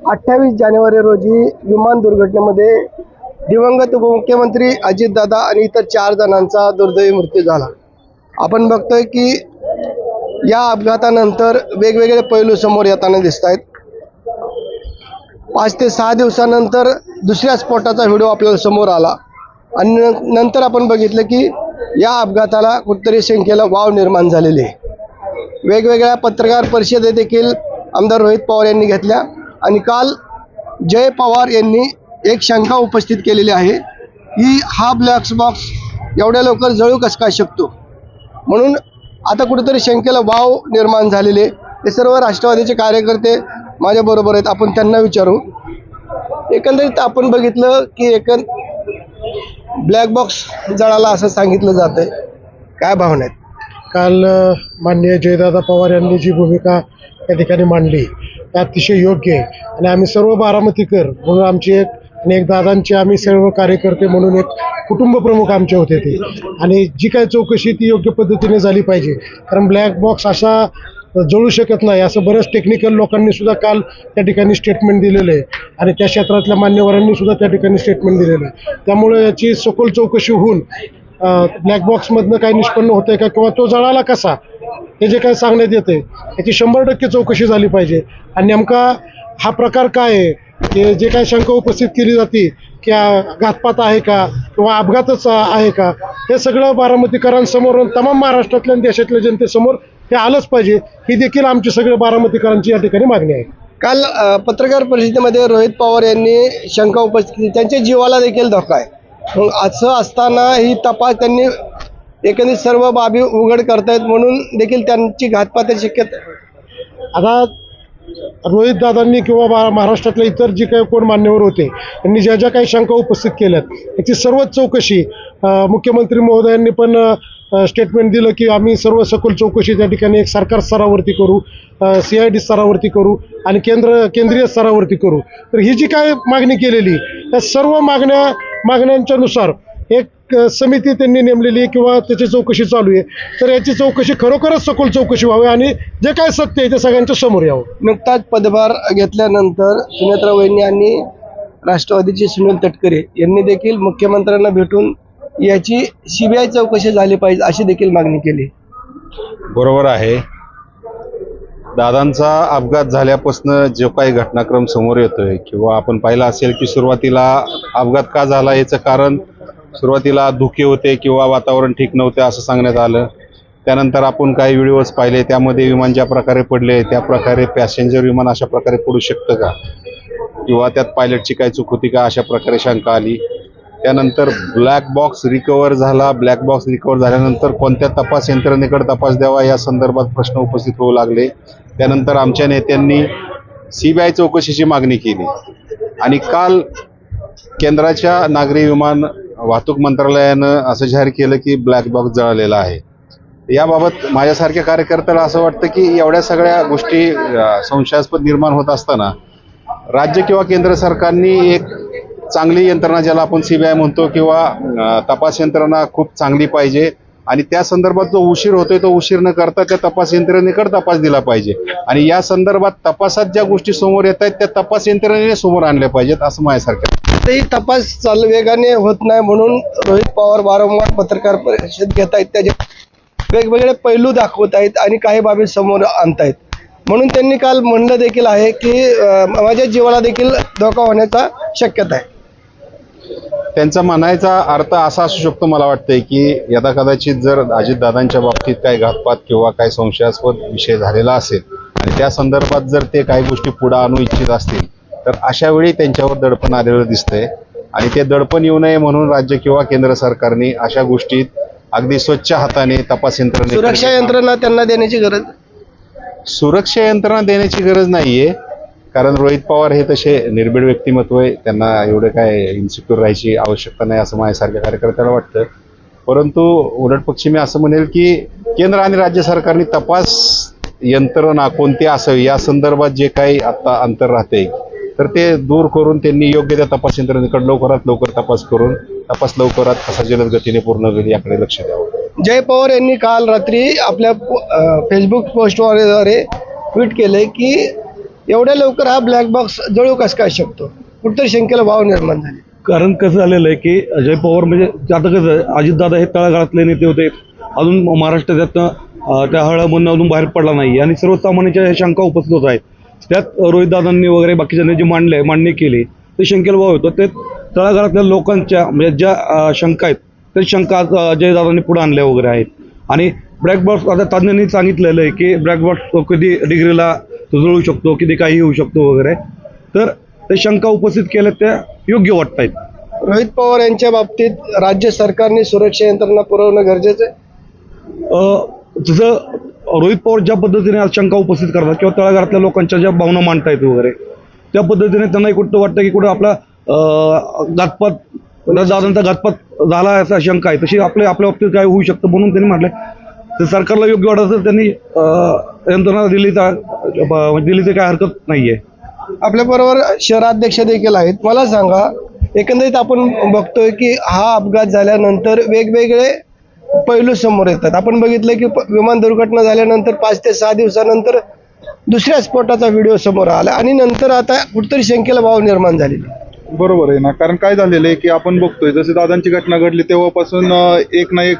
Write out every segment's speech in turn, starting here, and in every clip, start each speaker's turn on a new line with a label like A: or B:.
A: 28 जानेवारी रोजी विमान दुर्घटनेमध्ये दिवंगत उपमुख्यमंत्री अजितदादा आणि इतर 4 जणांचा दुर्दैवी मृत्यू झाला। आपण बघतोय की या अपघातानंतर वेगवेगळे पैलू समोर येताना दिसत आहेत। 5 ते 6 दिवसानंतर दुसऱ्या स्फोटाचा व्हिडिओ आपल्याला समोर आला आणि नंतर आपण बघितलं की या अपघाताला कुठेतरी शंकेला वाव निर्माण झालेली आहे। वेगवेगळ्या पत्रकार परिषदेत देखील आमदार रोहित पवार यांनी घेतल्या आणि काल जय पवार यांनी एक शंका उपस्थित केलेली आहे की हा ब्लॅक बॉक्स एवढ्या लवकर जळू कसं काय शकतो, म्हणून आता कुठेतरी शंकेला वाव निर्माण झालेले। ते सर्व राष्ट्रवादीचे कार्यकर्ते माझ्याबरोबर आहेत, आपण त्यांना विचारू। एकंदरीत आपण बघितलं की ब्लॅक बॉक्स जळाला असं सांगितलं जातंय, काय भावना आहेत?
B: काल माननीय जयदादा पवार यांनी जी भूमिका त्या ठिकाणी मांडली ते अतिशय योग्य आहे आणि आम्ही सर्व बारामतीकर म्हणून आमची एक दादांचे आम्ही सर्व कार्यकर्ते म्हणून एक कुटुंब प्रमुख आमचे होते ते, आणि जी काय चौकशी ती योग्य पद्धतीने झाली पाहिजे। कारण ब्लॅक बॉक्स असा जळू शकत नाही असं बऱ्याच टेक्निकल लोकांनी सुद्धा काल त्या ठिकाणी स्टेटमेंट दिलेलं आहे आणि त्या क्षेत्रातल्या मान्यवरांनी सुद्धा त्या ठिकाणी स्टेटमेंट दिलेलं आहे। त्यामुळे याची सखोल चौकशी होऊन ब्लॅक बॉक्समधनं काही निष्पन्न होतंय का किंवा तो जळाला कसा हे जे काही सांगण्यात येते याची 100% चौकशी झाली पाहिजे। आणि नेमका हा प्रकार काय आहे, की जे काही शंका उपस्थित केली जाते की घातपात आहे का किंवा अपघातच आहे का, हे सगळं बारामतीकरांसमोर तमाम महाराष्ट्रातल्या आणि देशातल्या जनतेसमोर हे आलंच पाहिजे। ही देखील आमची सगळ्या बारामतीकरांची या ठिकाणी मागणी आहे।
A: काल पत्रकार परिषदेमध्ये रोहित पवार यांनी शंका उपस्थित केली, त्यांच्या जीवाला देखील धोका आहे। मग असं असताना ही तपास त्यांनी एकंदरीत सर्व बाबी उघड करतायत म्हणून देखील त्यांची घातपाताची शक्यता आहे।
B: आता रोहित दादांनी किंवा महाराष्ट्रातल्या इतर जे काही कोण मान्यवर होते त्यांनी ज्या ज्या काही शंका उपस्थित केल्यात याची सर्वच चौकशी मुख्यमंत्री महोदयांनी पण स्टेटमेंट दिलं की आम्ही सर्व सखोल चौकशी त्या ठिकाणी एक सरकार स्तरावरती करू, CID स्तरावरती करू आणि केंद्रीय स्तरावरती करू। तर ही जी काय मागणी केलेली त्या सर्व मागण्यांच्या नुसार एक समिती त्यांनी नेमलेली किंवा त्याची चौकशी चालू आहे। तर याची चौकशी खरोखरच सखोल चौकशी व्हावी आणि जे काय सत्य आहे ते सगळ्यांच्या समोर यावं।
A: नुकताच पदभार घेतल्यानंतर सुनेत्रा वहिनी आणि राष्ट्रवादीचे सुनील तटकरे यांनी देखील मुख्यमंत्र्यांना भेटून याची CBI चौकशी झाली पाहिजे अशी देखील मागणी केली।
C: बरोबर आहे, दादांचा अपघात झाल्यापासून जो काही घटनाक्रम समोर येतोय किंवा आपण पाहिलं असेल की सुरुवातीला अपघात का झाला याचं कारण सुरुवातीला धुके होते किंवा वातावरण ठीक नव्हते असं सांगण्यात आलं। त्यानंतर आपण काही व्हिडिओज पाहिले, त्यामध्ये विमान ज्या प्रकारे पडले त्या प्रकारे पॅसेंजर विमान अशा प्रकारे पडू शकतं का किंवा त्यात पायलटची काय चूक होती का अशा प्रकारे शंका आली। त्यानंतर ब्लॅक बॉक्स रिकव्हर झाला, ब्लॅक बॉक्स रिकव्हर झाल्यानंतर कोणत्या तपास यंत्रणेकडे तपास द्यावा या संदर्भात प्रश्न उपस्थित होऊ लागले। त्यानंतर आमच्या नेत्यांनी CBI चौकशीची मागणी केली आणि काल केंद्राच्या नागरी विमान वाहतूक मंत्रालयानं असं जाहीर केलं की ब्लॅक बॉक्स जळालेला आहे। याबाबत माझ्यासारख्या कार्यकर्त्याला असं वाटतं की एवढ्या सगळ्या गोष्टी संशयास्पद निर्माण होत असताना राज्य किंवा केंद्र सरकारने एक चांगली यंत्रणा, ज्याला आपण CBI म्हणतो, किंवा तपास यंत्रणा खूप चांगली पाहिजे आणि त्या संदर्भात जो उशीर होतोय तो उशीर न करता त्या तपास यंत्रणेकडे तपास दिला पाहिजे आणि या संदर्भात तपासात ज्या गोष्टी समोर येत आहेत त्या तपास यंत्रणेने समोर आणल्या पाहिजेत असं माझ्यासारखं।
A: तरी तपास चालू वेगाने होत नाही म्हणून रोहित पवार वारंवार पत्रकार परिषद घेत आहेत, त्याचे वेगवेगळे पैलू दाखवत आहेत आणि काही बाबी समोर आणतायत। म्हणून त्यांनी काल म्हणलं देखील आहे की माझ्या जीवाला देखील धोका होण्याचा शक्यता आहे।
C: त्यांचा म्हणायचा अर्थ असा असू शकतो, मला वाटतंय की यदा कदाचित जर अजितदादांच्या बाबतीत काही घातपात किंवा काही संशयास्पद विषय झालेला असेल आणि त्या संदर्भात जर ते काही गोष्टी पुढे आणू इच्छित असतील तर अशा वेळी त्यांच्यावर दडपण आलेलं दिसतंय आणि ते दडपण येऊ नये म्हणून राज्य किंवा केंद्र सरकारने अशा गोष्टीत अगदी स्वच्छ हाताने तपास यंत्रणा,
A: सुरक्षा यंत्रणा त्यांना देण्याची गरज,
C: सुरक्षा यंत्रणा देण्याची गरज नाहीये। कारण रोहित पवार हे तसे निर्भीड व्यक्तिमत्व आहे, त्यांना एवढं काय इन्सिक्युअर राहायची आवश्यकता नाही असं माझ्यासारख्या कार्यकर्त्याला वाटतं। परंतु उलटपक्षी मी असं म्हणेल की केंद्र आणि राज्य सरकारने तपास यंत्रणा कोणती असावी या संदर्भात जे काही आता अंतर राहते तर ते दूर करून त्यांनी योग्य त्या तपास यंत्रणेकडे लवकरात लवकर तपास करून तपास लवकरात कसा जलद गतीने पूर्ण होईल याकडे लक्ष द्यावं।
A: जय पवार यांनी काल रात्री आपल्या फेसबुक पोस्टद्वारे ट्विट केले की एवढ्या लवकर हा ब्लॅक बॉक्स जळू कसं काय शकतो? कुठतरी शंकेला वाव निर्माण झाली.
D: कारण कसं झालेलं आहे की अजय पवार म्हणजे आता कसं आहे, अजितदादा हे तळागाळातले नेते होते, अजून महाराष्ट्रात त्या हळमधून अजून बाहेर पडला नाही आणि सर्वसामान्यांच्या शंका उपस्थित होत आहेत. त्यात रोहितदादांनी वगैरे बाकीच्यांनी जे मांडणी केली ते शंकेला वाव होतं. ते तळागाळातल्या लोकांच्या म्हणजे ज्या शंका आहेत त्या शंका आज अजयदादांनी पुढे आणल्या वगैरे आहेत. आणि ब्लॅक बॉक्स आता तज्ज्ञांनी सांगितलेलं आहे की ब्लॅक बॉक्स कधी डिग्रीला जुळू शकतो, कधी काही होऊ शकतो वगैरे. तर ते शंका उपस्थित केल्या त्या योग्य वाटत आहेत.
A: रोहित पवार यांच्या बाबतीत राज्य सरकारने सुरक्षा यंत्रणा पुरवणं गरजेचं आहे.
D: जसं रोहित पवार ज्या पद्धतीने आज शंका उपस्थित करतात किंवा तळागाळातल्या लोकांच्या ज्या भावना मांडतायत वगैरे त्या पद्धतीने त्यांनाही कुठं वाटतं की कुठं आपला घातपात दादांचा घातपात झाला असा शंका आहे, तशी आपल्या बाबतीत काय होऊ शकतं म्हणून त्यांनी म्हटलं तर सरकारला योग्य वाटत असेल त्यांनी यंत्रणा दिली तर काय हरकत नाही आहे.
A: आपल्याबरोबर शहराध्यक्ष देखील आहेत. मला सांगा, एकंदरीत आपण बघतोय की हा अपघात झाल्यानंतर वेगवेगळे पैलू समोर येतात. आपण बघितलं की विमान दुर्घटना झाल्यानंतर 5 ते 6 दिवसानंतर दुसऱ्या स्फोटाचा व्हिडिओ समोर आला आणि नंतर आता कुठतरी शंकेला वाव निर्माण झालेली.
E: बरोबर आहे ना, कारण काय झालेलं आहे की आपण बघतोय जसे दादांची घटना घडली तेव्हापासून एक ना एक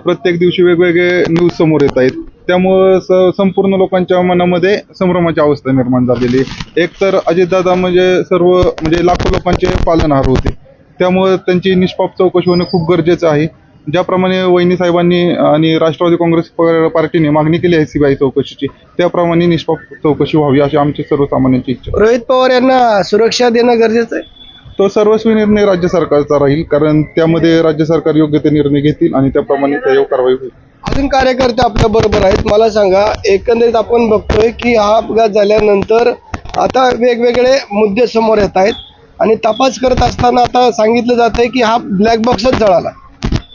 E: प्रत्येक दिवशी वेगवेगळे न्यूज समोर येत आहेत. त्यामुळं संपूर्ण लोकांच्या मनामध्ये संभ्रमाची अवस्था निर्माण झालेली आहे. एक तर अजितदादा म्हणजे लाखो लोकांचे पालनहार होते, त्यामुळे त्यांची निष्पाप चौकशी होणं खूप गरजेचं आहे. ज्याप्रमाणे वहिनी साहेबांनी आणि राष्ट्रवादी काँग्रेस पार्टीने मागणी केली आहे सीबीआय चौकशीची, त्याप्रमाणे निष्पाप चौकशी व्हावी अशी आमची सर्वसामान्यांची इच्छा.
A: रोहित पवार यांना सुरक्षा देणं गरजेचं आहे.
E: तो सर्वस्वी निर्णय राज्य सरकारचा राहील, कारण त्यामध्ये राज्य सरकार योग्य ते निर्णय घेतील आणि त्याप्रमाणे त्यावर कारवाई होईल.
A: अजून कार्यकर्ते आपल्या बरोबर आहेत. मला सांगा, एकंदरीत आपण बघतोय की हा अपघात झाल्यानंतर आता वेगवेगळे मुद्दे समोर येत आहेत आणि तपास करत असताना आता सांगितलं जात आहे की हा ब्लॅक बॉक्सच जळाला.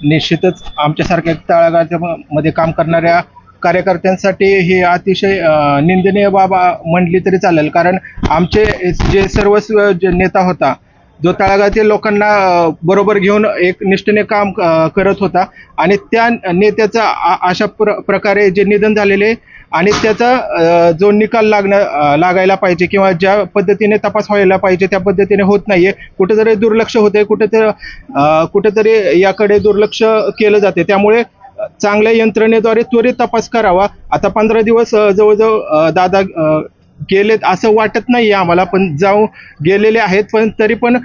F: निश्चितच आमच्यासारख्या तळागाळाच्या मध्ये काम करणाऱ्या कार्यकर्त्यांसाठी हे अतिशय निंदनीय बाब म्हणली तरी चालेल. कारण आमचे जे सर्वस्व जे नेता होता, जो तळागाळातील लोकांना बरोबर घेऊन एक निष्ठेने काम करत होता आणि त्या नेत्याचा अशा प्रकारे जे निधन झालेले आणि त्याचा जो निकाल लागायला पाहिजे किंवा ज्या पद्धतीने तपास व्हायला पाहिजे त्या पद्धतीने होत नाहीये. कुठेतरी दुर्लक्ष होते, कुठेतरी याकडे दुर्लक्ष केलं जाते. त्यामुळे चांगल्या यंत्रणेद्वारे त्वरित तपास करावा. आता 15 दिवस जवळजवळ दादा गेलेत असं वाटत नाही आम्हाला, पण गेलेले आहेत. पण तरी पण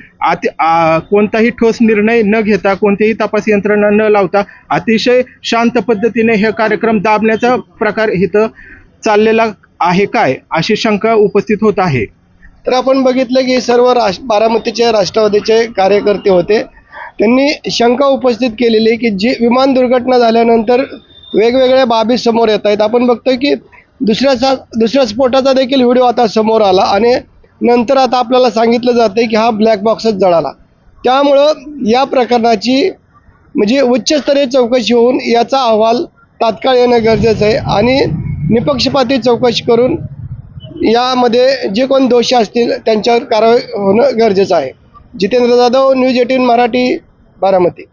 F: कोणताही ठोस निर्णय न घेता, कोणतीही तपास यंत्रणा न लावता अतिशय शांत पद्धतीने हे कार्यक्रम दाबण्याचा प्रकार इथं चाललेला आहे काय, अशी शंका उपस्थित होत आहे.
A: तर आपण बघितलं की सर्व बारामतीचे राष्ट्रवादीचे कार्यकर्ते होते. त्यांनी शंका उपस्थित केलेली की जी विमान दुर्घटना झाल्यानंतर वेगवेगळ्या बाबी समोर येत आहेत. आपण बघतोय की दुसऱ्या स्फोटाचा देखील व्हिडिओ आता समोर आला आणि नंतर आता आपल्याला सांगितलं जातं की हा ब्लॅक बॉक्सच जळाला. त्यामुळं या प्रकरणाची म्हणजे उच्चस्तरीय चौकशी होऊन याचा अहवाल तात्काळ येणं गरजेचं आहे आणि निपक्षपाती चौकशी करून यामध्ये जे कोण दोषी असतील त्यांच्यावर कारवाई होणं गरजेचं आहे. जितेंद्र जाधव, न्यूज 18 मराठी, बारामती.